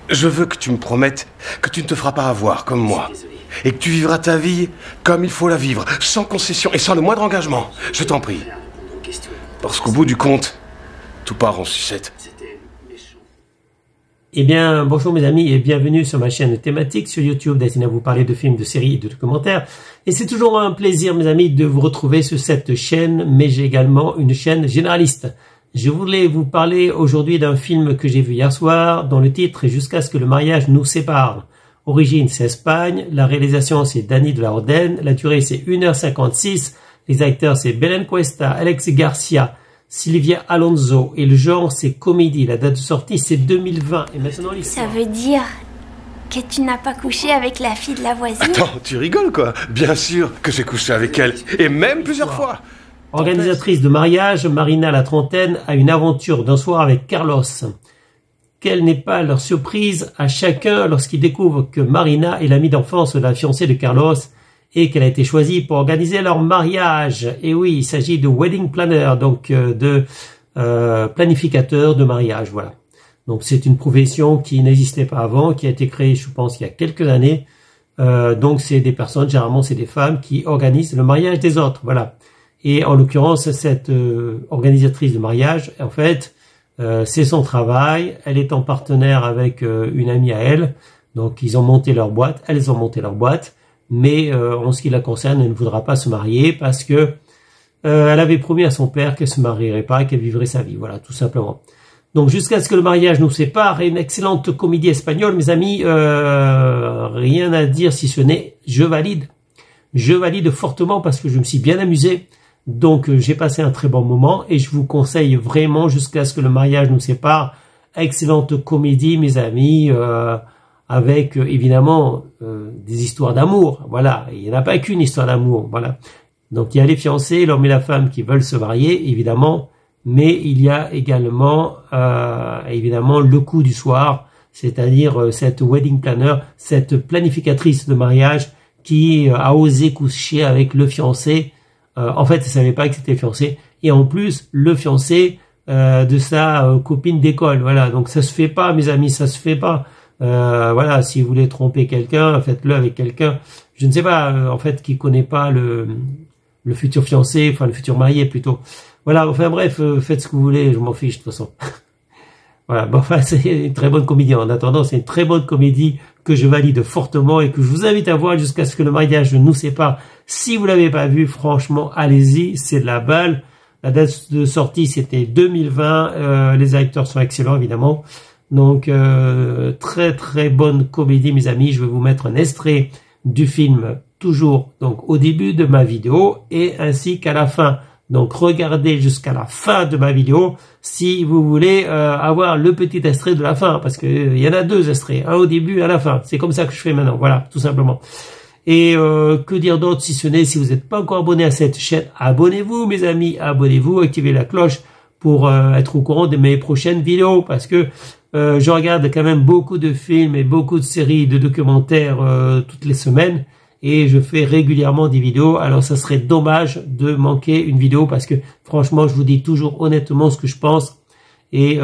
Je veux que tu me promettes que tu ne te feras pas avoir comme moi. Et que tu vivras ta vie comme il faut la vivre, sans concession et sans le moindre engagement. Je t'en prie. Parce qu'au bout du compte, tout part en sucette. Eh bien, bonjour mes amis et bienvenue sur ma chaîne thématique sur YouTube destinée à vous parler de films, de séries et de documentaires. Et c'est toujours un plaisir mes amis de vous retrouver sur cette chaîne, mais j'ai également une chaîne généraliste. Je voulais vous parler aujourd'hui d'un film que j'ai vu hier soir, dont le titre est Jusqu'à ce que le mariage nous sépare. Origine, c'est Espagne. La réalisation, c'est Dani de la Roden. La durée, c'est 1h56. Les acteurs, c'est Belen Cuesta, Alex Garcia, Silvia Alonso. Et le genre, c'est comédie. La date de sortie, c'est 2020. Et maintenant, ça veut dire que tu n'as pas couché avec la fille de la voisine? Attends, tu rigoles quoi? Bien sûr que j'ai couché avec elle. Et même plusieurs fois. Organisatrice de mariage, Marina, la trentaine, a une aventure d'un soir avec Carlos. Quelle n'est pas leur surprise à chacun lorsqu'ils découvrent que Marina est l'amie d'enfance de la fiancée de Carlos et qu'elle a été choisie pour organiser leur mariage. Et oui, il s'agit de wedding planner, donc de planificateur de mariage, voilà. Donc c'est une profession qui n'existait pas avant, qui a été créée, je pense, il y a quelques années. Donc c'est des personnes, généralement c'est des femmes qui organisent le mariage des autres, voilà. Et en l'occurrence, cette organisatrice de mariage, en fait, c'est son travail. Elle est en partenaire avec une amie à elle. Donc, ils ont monté leur boîte. Elles ont monté leur boîte. Mais en ce qui la concerne, elle ne voudra pas se marier parce que elle avait promis à son père qu'elle se marierait pas et qu'elle vivrait sa vie. Voilà, tout simplement. Donc, jusqu'à ce que le mariage nous sépare, une excellente comédie espagnole, mes amis. Rien à dire si ce n'est je valide. Je valide fortement parce que je me suis bien amusé. Donc, j'ai passé un très bon moment et je vous conseille vraiment Jusqu'à ce que le mariage nous sépare. Excellente comédie, mes amis, avec évidemment des histoires d'amour. Voilà, il n'y en a pas qu'une histoire d'amour. Voilà. Donc, il y a les fiancés, l'homme et la femme qui veulent se marier, évidemment, mais il y a également évidemment le coup du soir, c'est-à-dire cette wedding planner, cette planificatrice de mariage qui a osé coucher avec le fiancé. En fait, elle savait pas que c'était fiancé. Et en plus, le fiancé de sa copine d'école. Voilà, donc ça se fait pas, mes amis, ça se fait pas. Voilà, si vous voulez tromper quelqu'un, faites-le avec quelqu'un, je ne sais pas, en fait, qui connaît pas le futur fiancé, enfin le futur marié plutôt. Voilà, enfin bref, faites ce que vous voulez, je m'en fiche de toute façon. Voilà, bon, enfin, c'est une très bonne comédie. En attendant, c'est une très bonne comédie que je valide fortement et que je vous invite à voir Jusqu'à ce que le mariage nous sépare. Si vous l'avez pas vu, franchement, allez-y, c'est de la balle. La date de sortie, c'était 2020. Les acteurs sont excellents, évidemment. Donc, très très bonne comédie, mes amis. Je vais vous mettre un extrait du film, toujours donc au début de ma vidéo et ainsi qu'à la fin. Donc, regardez jusqu'à la fin de ma vidéo si vous voulez avoir le petit extrait de la fin, parce que il y en a deux extraits, un au début et à la fin. C'est comme ça que je fais maintenant, voilà, tout simplement. Et que dire d'autre si ce n'est, si vous n'êtes pas encore abonné à cette chaîne, abonnez-vous mes amis, abonnez-vous, activez la cloche pour être au courant de mes prochaines vidéos, parce que je regarde quand même beaucoup de films et beaucoup de séries, de documentaires toutes les semaines. Et je fais régulièrement des vidéos, alors ça serait dommage de manquer une vidéo parce que franchement je vous dis toujours honnêtement ce que je pense et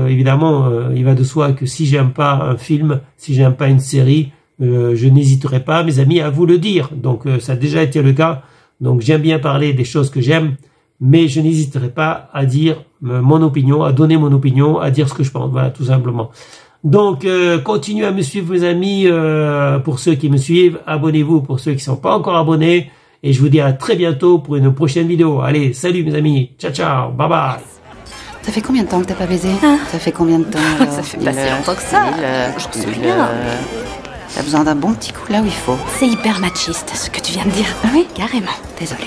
évidemment il va de soi que si j'aime pas un film, si j'aime pas une série, je n'hésiterai pas mes amis à vous le dire, donc ça a déjà été le cas, donc j'aime bien parler des choses que j'aime, mais je n'hésiterai pas à dire mon opinion, à donner mon opinion, à dire ce que je pense, voilà tout simplement. Donc, continuez à me suivre, mes amis, pour ceux qui me suivent. Abonnez-vous pour ceux qui ne sont pas encore abonnés. Et je vous dis à très bientôt pour une prochaine vidéo. Allez, salut, mes amis. Ciao, ciao. Bye bye. Ça fait combien de temps que t'as pas baisé? Ça fait combien de temps? Ça fait pas si longtemps que ça. Je me souviens. T'as besoin d'un bon petit coup là où il faut. C'est hyper machiste, ce que tu viens de dire. Ah oui? Carrément. Désolée.